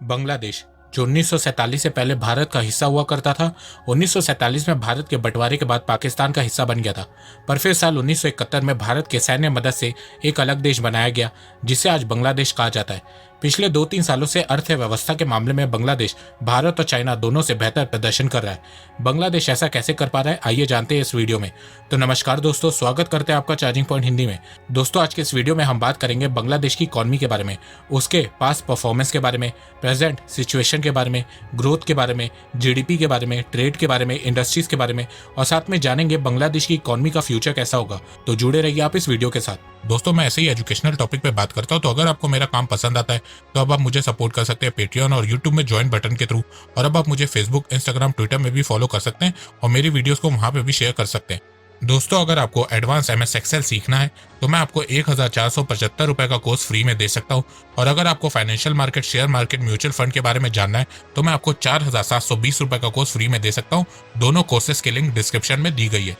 बांग्लादेश, जो 1947 से पहले भारत का हिस्सा हुआ करता था, 1947 में भारत के बंटवारे के बाद पाकिस्तान का हिस्सा बन गया था। पर फिर साल 1971 में भारत के सैन्य मदद से एक अलग देश बनाया गया, जिसे आज बांग्लादेश कहा जाता है। पिछले 2-3 सालों से अर्थव्यवस्था के मामले में बांग्लादेश भारत और चाइना दोनों से बेहतर प्रदर्शन कर रहा है। बांग्लादेश ऐसा कैसे कर पा रहा है, आइए जानते हैं इस वीडियो में। तो नमस्कार दोस्तों, स्वागत करते हैं आपका चार्जिंग पॉइंट हिंदी में। दोस्तों, आज के इस वीडियो में हम बात करेंगे बांग्लादेश की इकॉनमी के बारे में, उसके पास्ट परफॉर्मेंस के बारे में, प्रेजेंट सिचुएशन के बारे में, ग्रोथ के बारे में, जीडीपी के बारे में, ट्रेड के बारे में, इंडस्ट्रीज के बारे में, और साथ में जानेंगे बांग्लादेश की इकॉनमी का फ्यूचर कैसा होगा। तो जुड़े रहिए आप इस वीडियो के साथ। दोस्तों, मैं ऐसे ही एजुकेशनल टॉपिक पे बात करता हूँ, तो अगर आपको मेरा काम पसंद आता है तो अब आप मुझे सपोर्ट कर सकते हैं पेट्रियन और यूट्यूब में ज्वाइन बटन के थ्रू। और अब आप मुझे फेसबुक, इंस्टाग्राम, ट्विटर में भी फॉलो कर सकते हैं और मेरी वीडियोस को वहां पे भी शेयर कर सकते हैं। दोस्तों, अगर आपको एडवांस MS एक्सेल सीखना है तो मैं आपको 1475 रुपए का कोर्स फ्री में दे सकता हूँ। और अगर आपको financial market, share market, mutual fund के बारे में जानना है तो मैं आपको 4720 रुपए का कोर्स फ्री में दे सकता हूँ। दोनों कोर्सेज की लिंक डिस्क्रिप्शन में दी गई है।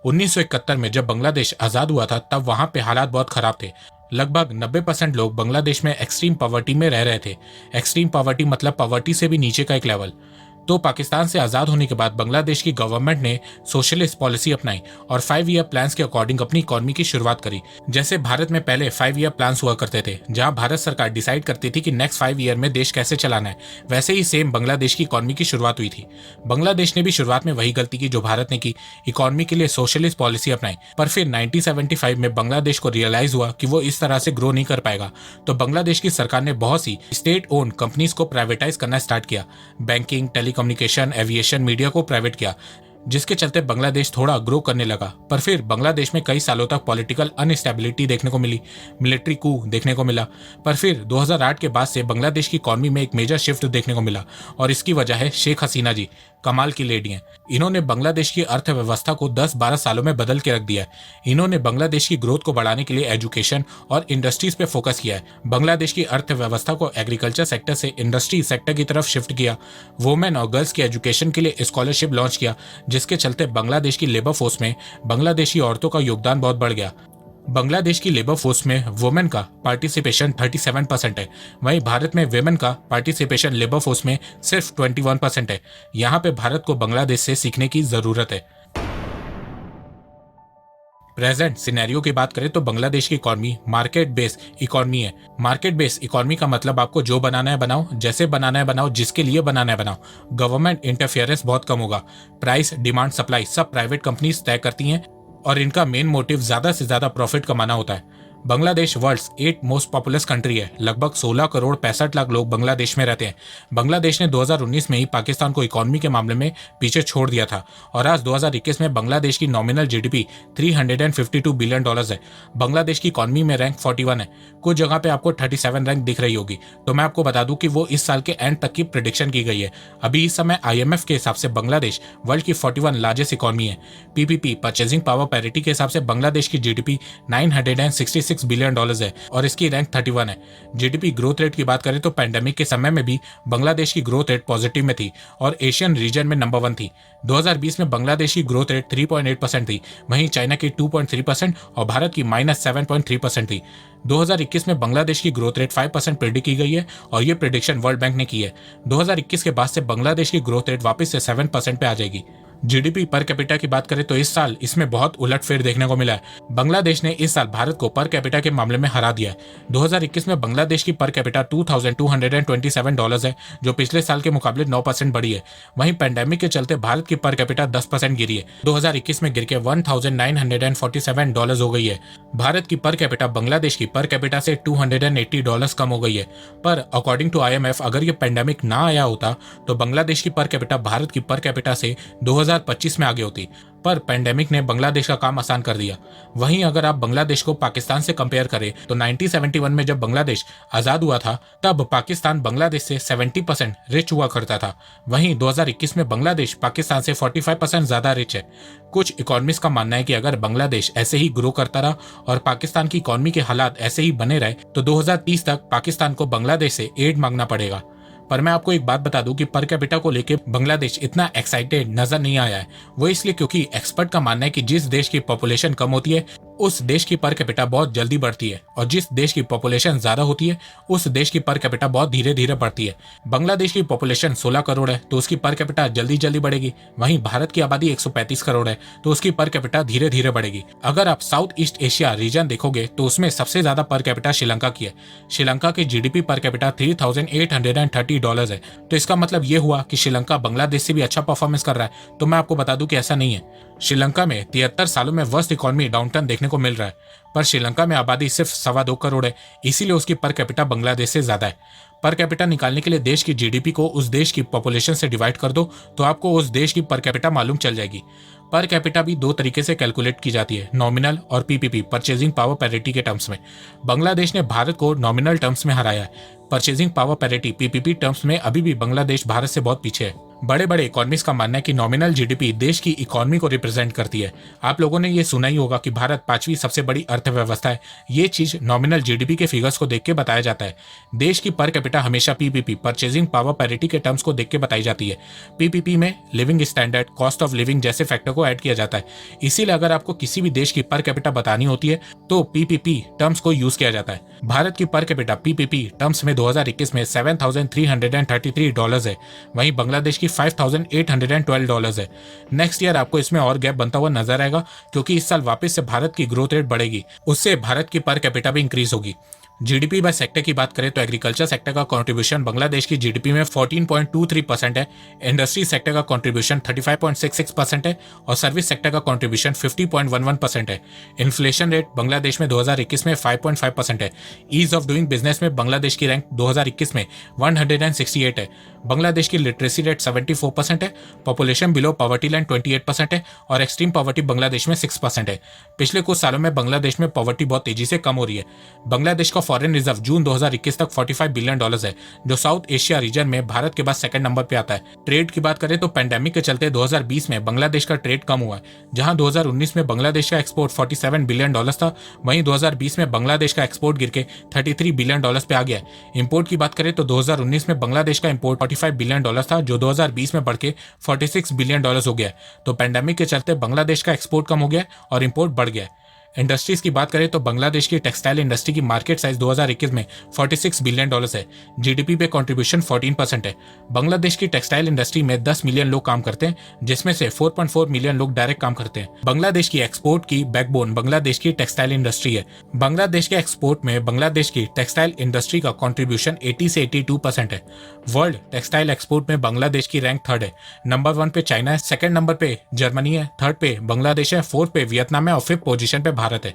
1971 में जब बांग्लादेश आजाद हुआ था, तब वहां पे हालात बहुत खराब थे। लगभग 90% लोग बांग्लादेश में एक्सट्रीम पॉवर्टी में रह रहे थे। एक्सट्रीम पॉवर्टी मतलब पॉवर्टी से भी नीचे का एक लेवल। तो पाकिस्तान से आजाद होने के बाद बांग्लादेश की गवर्नमेंट ने सोशलिस्ट पॉलिसी अपनाई और 5 ईयर प्लान्स के अकॉर्डिंग अपनी इकॉनमी की शुरुआत करी। जैसे भारत में पहले 5 ईयर प्लान्स हुआ करते थे, जहां भारत सरकार डिसाइड करती थी कि नेक्स्ट 5 ईयर में देश कैसे चलाना है, वैसे ही सेम बांग्लादेश की इकॉनमी की शुरुआत हुई थी। बांग्लादेश ने भी शुरुआत में वही गलती की जो भारत ने की, इकॉनमी के लिए सोशलिस्ट पॉलिसी अपनाई। पर फिर 1975 में बांग्लादेश को रियलाइज हुआ कि वो इस तरह से ग्रो नहीं कर पाएगा, तो बांग्लादेश की सरकार ने बहुत सी स्टेट ओन्ड कंपनीज को प्राइवेटाइज करना स्टार्ट किया। बैंकिंग, टेलीकम्युनिकेशन, एविएशन, मीडिया को प्राइवेट किया, जिसके चलते बांग्लादेश थोड़ा ग्रो करने लगा। पर फिर बांग्लादेश में कई सालों तक पॉलिटिकल अनस्टेबिलिटी देखने को मिली, मिलिट्री कू देखने को मिला। पर फिर 2008 के बाद से बांग्लादेश की इकॉनमी में एक मेजर शिफ्ट देखने को मिला, और इसकी वजह है शेख हसीना जी। कमाल की लेडी हैं। इन्होंने बांग्लादेश की अर्थव्यवस्था को 10-12 सालों में बदल के रख दिया है। इन्होंने बांग्लादेश की ग्रोथ को बढ़ाने के लिए एजुकेशन और इंडस्ट्रीज पे फोकस किया है। बांग्लादेश की अर्थव्यवस्था को एग्रीकल्चर सेक्टर से इंडस्ट्री सेक्टर की तरफ शिफ्ट किया। वुमेन और गर्ल्स की एजुकेशन के लिए स्कॉलरशिप लॉन्च किया, जिसके चलते बांग्लादेश की लेबर फोर्स में बांग्लादेशी औरतों का योगदान बहुत बढ़ गया। बांग्लादेश की लेबर फोर्स में वुमेन का पार्टिसिपेशन 37% है, वहीं भारत में वुमेन का पार्टिसिपेशन लेबर फोर्स में सिर्फ 21% है। यहाँ पे भारत को बांग्लादेश से सीखने की जरूरत है। प्रेजेंट सिनेरियो की बात करें तो बांग्लादेश की इकॉनमी मार्केट बेस्ड इकॉनमी है। मार्केट बेस्ड इकॉनमी का मतलब आपको जो बनाना है बनाओ, जैसे बनाना है बनाओ, जिसके लिए बनाना है बनाओ। गवर्नमेंट इंटरफेरेंस बहुत कम होगा। प्राइस, डिमांड, सप्लाई सब प्राइवेट कंपनीज तय करती हैं, और इनका मेन मोटिव ज्यादा से ज्यादा प्रॉफिट कमाना होता है। Bangladesh world's 8 most populous country है। लगभग 16 करोड़ 65 लाख लोग बांग्लादेश में रहते हैं। बांग्लादेश ने 2019 में ही पाकिस्तान को इकॉनमी के मामले में पीछे छोड़ दिया था, और आज 2021 में बांग्लादेश की नॉमिनल जीडीपी $352 बिलियन है। बांग्लादेश की इकॉनमी में रैंक 41 है। कुछ जगह पे आपको 37 रैंक दिख रही होगी, तो मैं आपको बता दूं कि वो इस साल के एंड तक की प्रेडिक्शन की गई है। अभी इस समय IMF के हिसाब से बांग्लादेश वर्ल्ड की 41 लार्जेस्ट इकॉनमी है। PPP परचेजिंग पावर पैरिटी के हिसाब से बांग्लादेश की जीडीपी $966 बिलियन है, और इसकी रैंक 31 है। जीडीपी ग्रोथ रेट की बात करें तो पैंडेमिक के समय में भी बांग्लादेश की ग्रोथ रेट पॉजिटिव में थी और एशियन रीजन में नंबर 1 थी। 2020 में बांग्लादेश की ग्रोथ रेट 3.8% थी, वहीं चाइना की 2.3% और भारत की -7.3% थी। 2021 में बांग्लादेश की ग्रोथ रेट 5% प्रेडिक्ट की गई है, और ये प्रेडिक्शन वर्ल्ड बैंक ने की है। 2021 के बाद से बांग्लादेश की ग्रोथ रेट वापस से 7% पे आ जाएगी। जीडीपी पर कैपिटा की बात करें तो इस साल इसमें बहुत उलटफेर देखने को मिला है। बांग्लादेश ने इस साल भारत को पर कैपिटा के मामले में हरा दिया है। 2021 में बांग्लादेश की पर कैपिटा $2227 है, जो पिछले साल के मुकाबले 9% बढ़ी है। वहीं पैंडेमिक के चलते भारत की पर कैपिटा 10% गिरी है। 2021 में गिर के $1947 हो गई है। भारत की पर कैपिटा बांग्लादेश की पर कैपिटा से $280 कम हो गई है। पर अकॉर्डिंग टू IMF, अगर ये पैंडेमिक ना आया होता तो बांग्लादेश की पर कैपिटा भारत की पर कैपिटा से 2025 में आगे होती। पर पैंडेमिक ने बांग्लादेश का काम आसान कर दिया। वहीं अगर आप बांग्लादेश को पाकिस्तान से कंपेयर करें तो 1971 में जब बांग्लादेश आजाद हुआ था, तब पाकिस्तान बांग्लादेश से 70% रिच हुआ करता था। वहीं 2021 में बांग्लादेश पाकिस्तान से 45% ज्यादा रिच है। कुछ इकोनॉमिस्ट का मानना है कि अगर बांग्लादेश ऐसे ही ग्रो करता रहा और पाकिस्तान की इकोनॉमी के हालात ऐसे ही बने रहे तो 2030 तक पाकिस्तान को बांग्लादेश से एड मांगना पड़ेगा। पर मैं आपको एक बात बता दूं कि पर कैपिटा को लेके बांग्लादेश इतना एक्साइटेड नजर नहीं आया है। वो इसलिए क्योंकि एक्सपर्ट का मानना है कि जिस देश की पॉपुलेशन कम होती है उस देश की पर कैपिटा बहुत जल्दी बढ़ती है, और जिस देश की पॉपुलेशन ज्यादा होती है उस देश की पर कैपिटा बहुत धीरे धीरे बढ़ती है। बांग्लादेश की पॉपुलेशन 16 करोड़ है तो उसकी पर कैपिटा जल्दी जल्दी बढ़ेगी। वहीं भारत की आबादी 135 करोड़ है तो उसकी पर कैपिटा धीरे धीरे बढ़ेगी। अगर आप साउथ ईस्ट एशिया रीजन देखोगे तो उसमें सबसे ज्यादा पर कैपिटा श्रीलंका की है। श्रीलंका की जीडीपी पर कैपिटा $3,830 है। तो इसका मतलब ये हुआ कि श्रीलंका बांग्लादेश से भी अच्छा परफॉर्मेंस कर रहा है। तो मैं आपको बता दूं कि ऐसा नहीं है। श्रीलंका में 73 सालों में वर्स्ट इकोनॉमी डाउनटर्न देखने को मिल रहा है, पर श्रीलंका में आबादी सिर्फ 2.25 करोड़ है, इसीलिए उसकी पर कैपिटा बांग्लादेश से ज्यादा है। पर कैपिटा निकालने के लिए देश की जीडीपी को उस देश की पॉपुलेशन से डिवाइड कर दो तो आपको उस देश की पर कैपिटा मालूम चल जाएगी। पर कैपिटा भी दो तरीके से कैलकुलेट की जाती है, नॉमिनल और पीपीपी, परचेजिंग पावर पैरिटी के टर्म्स में। बांग्लादेश ने भारत को नॉमिनल टर्म्स में हराया है। Purchasing power parity PPP terms में अभी भी बांग्लादेश भारत से बहुत पीछे है। बड़े बड़े इकोनॉमिस्ट का मानना है कि नॉमिनल जीडीपी देश की इकोनॉमी को रिप्रेजेंट करती है। आप लोगों ने ये सुना ही होगा कि भारत 5वीं सबसे बड़ी अर्थव्यवस्था है। ये चीज नॉमिनल जीडीपी के फिगर्स को देख के बताया जाता है। देश की पर कैपिटा हमेशा पीपीपी, परचेजिंग पावर पैरिटी के टर्म्स को देख के बताई जाती है। पीपीपी में living standard, cost of living जैसे फैक्टर को ऐड किया जाता है। इसीलिए अगर आपको किसी भी देश की पर कैपिटा बतानी होती है तो पीपीपी टर्म्स को यूज किया जाता है। भारत की पर कैपिटा पीपीपी टर्म्स में 2021 में $7,333 है, वहीं बांग्लादेश की $5,812 है। नेक्स्ट ईयर आपको इसमें और गैप बनता हुआ नजर आएगा क्योंकि इस साल वापस से भारत की ग्रोथ रेट बढ़ेगी, उससे भारत की पर कैपिटा भी इंक्रीज होगी। जीडीपी बाय सेक्टर की बात करें तो एग्रीकल्चर सेक्टर का कंट्रीब्यूशन बांग्लादेश की जीडीपी में 14.23% है, इंडस्ट्री सेक्टर का कंट्रीब्यूशन 35.66% है और सर्विस सेक्टर का कंट्रीब्यूशन 50.11% है। इन्फ्लेशन रेट बांग्लादेश में 2021 में 5.5% है। ईज ऑफ डूइंग बिजनेस में बांग्लादेश की रैंक 2021 में 168 है। बांग्लादेश की लिटरेसी रेट 74% है। पॉपुलेशन बिलो पॉवर्टी लाइन 28% है और एक्सट्रीम पॉवर्टी बांग्लादेश में 6% है। पिछले कुछ सालों में बांग्लादेश में पॉवर्टी बहुत तेजी से कम हो रही है। बांग्लादेश का फॉरेन रिजर्व जून 2021 तक $45 बिलियन है, जो साउथ एशिया रीजन में भारत के बाद सेकंड नंबर पे आता है। ट्रेड की बात करें तो पैंडेमिक के चलते 2020 में बांग्लादेश का ट्रेड कम हुआ है। जहां 2019 में बांग्लादेश का एक्सपोर्ट $47 बिलियन था, वहीं 2020 में बांग्लादेश का एक्सपोर्ट गिर के $33 बिलियन पे आ गया है। इंपोर्ट की बात करें तो 2019 में बांग्लादेश का इंपोर्ट $45 बिलियन था, जो 2020 में बढ़ के $46 बिलियन हो गया है। तो पैंडेमिक के चलते बांग्लादेश का एक्सपोर्ट कम हो गया और इंपोर्ट बढ़ गया है। इंडस्ट्रीज की बात करें तो बांग्लादेश की टेक्सटाइल इंडस्ट्री की मार्केट साइज 2021 में $46 बिलियन है। जीडीपी पे कंट्रीब्यूशन 14% है। बांग्लादेश की टेक्सटाइल इंडस्ट्री में 10 मिलियन लोग काम करते हैं, जिसमें से 4.4 मिलियन लोग डायरेक्ट काम करते हैं। बांग्लादेश की एक्सपोर्ट की बैकबोन बांग्लादेश की टेक्सटाइल इंडस्ट्री है। बांग्लादेश के एक्सपोर्ट में बांग्लादेश की टेक्सटाइल इंडस्ट्री का कंट्रीब्यूशन 80 से 82% है। वर्ल्ड टेक्सटाइल एक्सपोर्ट में बांग्लादेश की रैंक 3rd है। नंबर 1 पे चाइना है, सेकंड नंबर पे जर्मनी है, 3rd पे बांग्लादेश है, 4th पे वियतनाम है और 5th पोजीशन पे भारत है।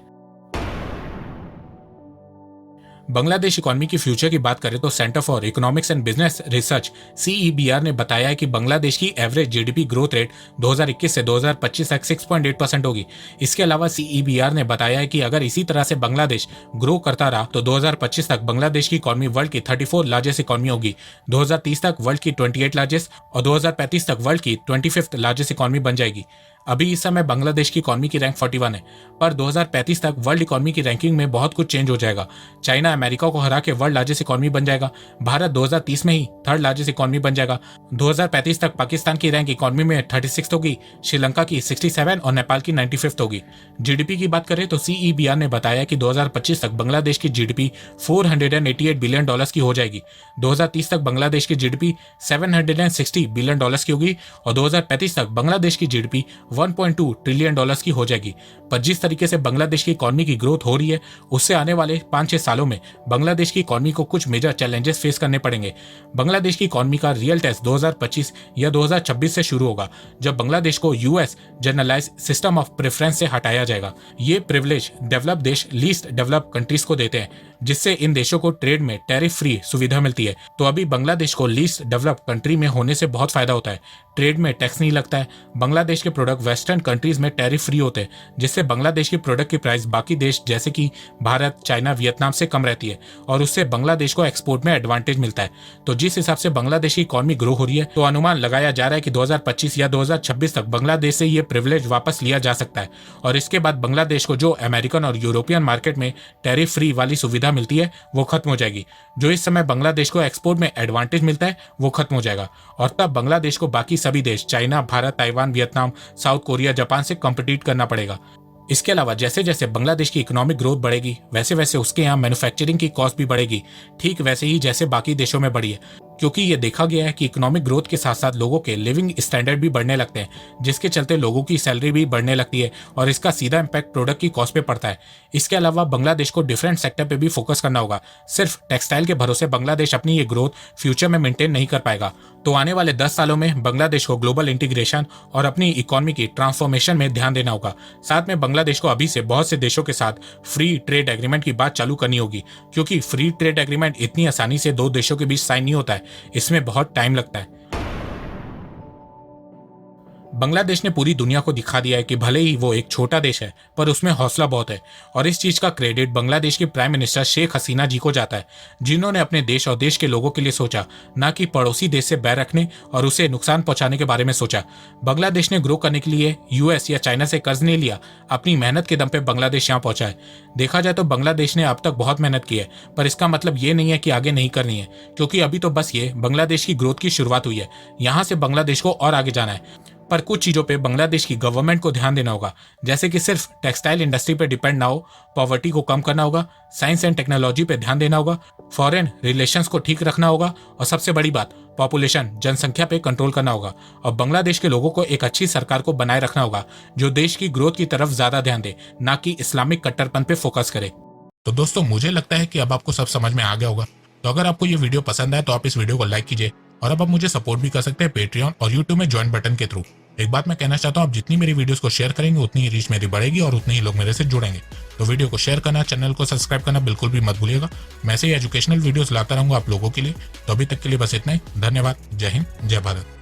बांग्लादेश इकोनॉमी की फ्यूचर की बात करें तो centre for economics and business research CEBR ने बताया है कि बांग्लादेश की एवरेज जीडीपी ग्रोथ रेट 2021 से 2025 तक 6.8% होगी। इसके अलावा CEBR ने बताया है कि अगर इसी तरह से बांग्लादेश ग्रो करता रहा तो 2025 तक बांग्लादेश की इकोनॉमी वर्ल्ड की 34 लार्जेस्ट इकोनॉमी होगी, 2030 तक वर्ल्ड की 28 लार्जेस्ट और 2035 तक वर्ल्ड की 25th लार्जेस्ट इकोनॉमी बन जाएगी। अभी इस समय बांग्लादेश की इकोनॉमी की रैंक 41 है, पर 2035 तक वर्ल्ड इकोनॉमी की रैंकिंग में बहुत कुछ चेंज हो जाएगा। चाइना अमेरिका को हरा के वर्ल्ड लार्जेस्ट इकोनॉमी बन जाएगा। भारत 2030 में ही 3rd लार्जेस्ट इकोनॉमी बन जाएगा। 2035 तक पाकिस्तान की रैंक इकोनॉमी में 36 होगी, श्रीलंका की 67 और नेपाल की 95 होगी। जीडीपी की बात करें तो CEBR ने बताया कि 2025 तक बांग्लादेश की जीडीपी $488 बिलियन की हो जाएगी। 2030 तक बांग्लादेश की जीडीपी $760 बिलियन की होगी और 2035 तक बांग्लादेश की जीडीपी $1.2 ट्रिलियन की हो जाएगी। पर जिस तरीके से बांग्लादेश की इकोनॉमी की ग्रोथ हो रही है, उससे आने वाले 5-6 सालों में बांग्लादेश की इकोनॉमी को कुछ मेजर चैलेंजेस फेस करने पड़ेंगे। बांग्लादेश की इकोनॉमी का रियल टेस्ट 2025 या 2026 से शुरू होगा, जब बांग्लादेश को US generalize system of preference से हटाया जाएगा। ये प्रिविलेज डेवलप देश लीस्ट डेवलप कंट्रीज को देते हैं, जिससे इन देशों को ट्रेड में टैरिफ फ्री सुविधा मिलती है। तो अभी बांग्लादेश को लीस्ट डेवलप कंट्री में होने से बहुत फायदा होता है। ट्रेड में टैक्स नहीं लगता है, बांग्लादेश के प्रोडक्ट वेस्टर्न कंट्रीज में टैरिफ फ्री होते हैं, जिससे बांग्लादेश की प्रोडक्ट की प्राइस बाकी देश जैसे कि भारत, चाइना, वियतनाम से कम रहती है और उससे बांग्लादेश को एक्सपोर्ट में एडवांटेज मिलता है। तो जिस हिसाब से बांग्लादेश की इकॉनमी ग्रो हो रही है, तो अनुमान लगाया जा रहा है कि 2025 या 2026 तक बांग्लादेश से ये प्रिविलेज वापस लिया जा सकता है और इसके बाद बांग्लादेश को जो अमेरिकन और यूरोपियन मार्केट में टैरिफ फ्री वाली सुविधा मिलती है वो खत्म हो जाएगी। जो इस समय बांग्लादेश को एक्सपोर्ट में एडवांटेज मिलता है वो खत्म हो जाएगा और तब बांग्लादेश को बाकी सभी देश China, Bharat, Taiwan, Vietnam, south Korea, Japan से कॉम्पिटिट करना पड़ेगा। इसके अलावा जैसे जैसे बांग्लादेश की इकोनॉमिक ग्रोथ बढ़ेगी वैसे वैसे उसके यहाँ मैन्युफैक्चरिंग की कॉस्ट भी बढ़ेगी, ठीक वैसे ही जैसे बाकी देशों में बढ़ी है, क्योंकि ये देखा गया है कि इकोनॉमिक ग्रोथ के साथ साथ लोगों के लिविंग स्टैंडर्ड भी बढ़ने लगते हैं, जिसके चलते लोगों की सैलरी भी बढ़ने लगती है और इसका सीधा इम्पैक्ट प्रोडक्ट की कॉस्ट पे पड़ता है। इसके अलावा बांग्लादेश को डिफरेंट सेक्टर पे भी फोकस करना होगा। सिर्फ टेक्सटाइल के भरोसे बांग्लादेश अपनी ये ग्रोथ फ्यूचर में मेंटेन नहीं कर पाएगा। तो आने वाले 10 सालों में बांग्लादेश को ग्लोबल इंटीग्रेशन और अपनी इकोनॉमी की ट्रांसफॉर्मेशन में ध्यान देना होगा। साथ में बांग्लादेश को अभी से बहुत से देशों के साथ फ्री ट्रेड एग्रीमेंट की बात चालू करनी होगी, क्योंकि फ्री ट्रेड एग्रीमेंट इतनी आसानी से दो देशों के बीच साइन नहीं होता है, इसमें बहुत टाइम लगता है। बांग्लादेश ने पूरी दुनिया को दिखा दिया है कि भले ही वो एक छोटा देश है पर उसमें हौसला बहुत है और इस चीज का क्रेडिट बांग्लादेश की प्राइम मिनिस्टर शेख हसीना जी को जाता है, जिन्होंने अपने देश और देश के लोगों के लिए सोचा, ना कि पड़ोसी देश से बैर रखने और उसे नुकसान पहुंचाने के बारे में सोचा। बांग्लादेश ने ग्रो करने के लिए यूएस या चाइना से कर्ज नहीं लिया, अपनी मेहनत के दम पे बांग्लादेश यहाँ पहुंचा है। देखा जाए तो बांग्लादेश ने अब तक बहुत मेहनत की है, पर इसका मतलब ये नहीं है कि आगे नहीं करनी है, क्योंकि अभी तो बस ये बांग्लादेश की ग्रोथ की शुरुआत हुई है। यहाँ से बांग्लादेश को और आगे जाना है, पर कुछ चीजों पे बांग्लादेश की गवर्नमेंट को ध्यान देना होगा, जैसे कि सिर्फ टेक्सटाइल इंडस्ट्री पे डिपेंड ना हो, पॉवर्टी को कम करना होगा, साइंस एंड टेक्नोलॉजी पे ध्यान देना होगा, फॉरेन रिलेशंस को ठीक रखना होगा और सबसे बड़ी बात पॉपुलेशन, जनसंख्या पे कंट्रोल करना होगा और बांग्लादेश के लोगों को एक अच्छी सरकार को बनाए रखना होगा जो देश की ग्रोथ की तरफ ज्यादा ध्यान दे, ना कि इस्लामिक कट्टरपन पे फोकस करे। तो दोस्तों, मुझे लगता है कि अब आपको सब समझ में आ गया होगा। तो अगर आपको ये वीडियो पसंद आए तो आप इस वीडियो को लाइक कीजिए और अब आप मुझे सपोर्ट भी कर सकते हैं पेट्रियन और यूट्यूब में ज्वाइन बटन के थ्रू। एक बात मैं कहना चाहता हूँ, आप जितनी मेरी वीडियोस को शेयर करेंगे उतनी ही रीच मेरी बढ़ेगी और उतने ही लोग मेरे से जुड़ेंगे। तो वीडियो को शेयर करना, चैनल को सब्सक्राइब करना बिल्कुल भी मत भूलिएगा। मैं ऐसे ही एजुकेशनल वीडियोस लाता रहूंगा आप लोगों के लिए। तो अभी तक के लिए बस इतना ही। धन्यवाद। जय हिंद, जय भारत।